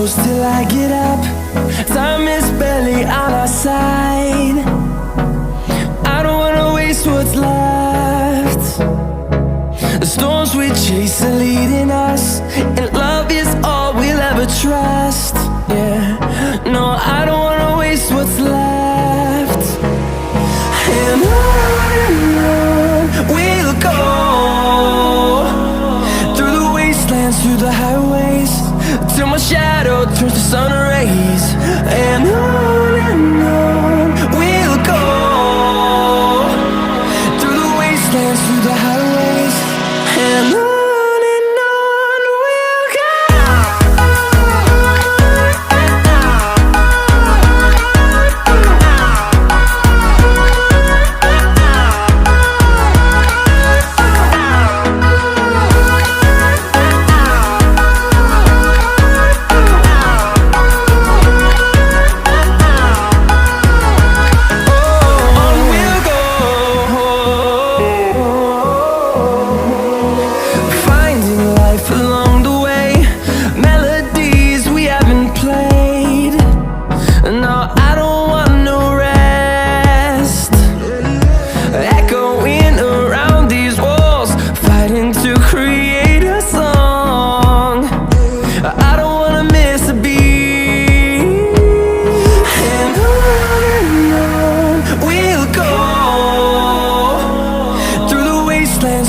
close till I get up. Time is barely on our side. I don't wanna waste what's left. The storms we chase are leading us, and love is all we'll ever trust. Yeah, no, I don't wanna waste what's left. And on we'll go, through the wastelands, through the highways, till my shadow turns to sun rays. And on we'll go, through the wastelands, through the highways, and on we'll go.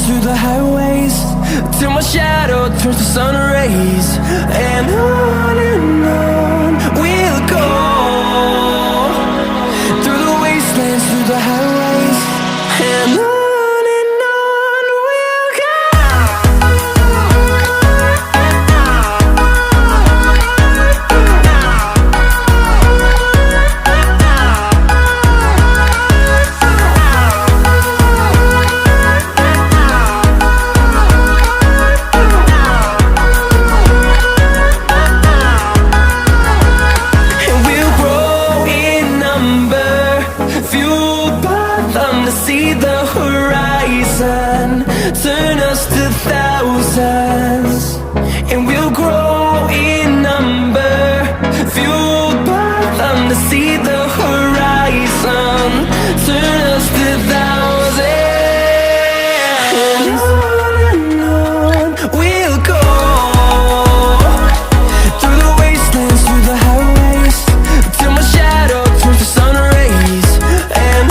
Through the highways, till my shadow turns to sun rays. And on we'll go, through the wastelands, through the highways, and on we'll go. See the horizon turn us to thousands, and we'll grow in number, fueled by them. To see the horizon turn us to thousands, and on we'll go, through the wastelands, through the highways, till my shadow turns to sun rays. And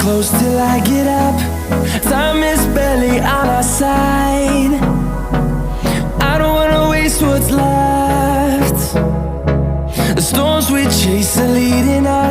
close till I get up. Time is barely on our side. I don't wanna waste what's left. The storms we chase are leading us.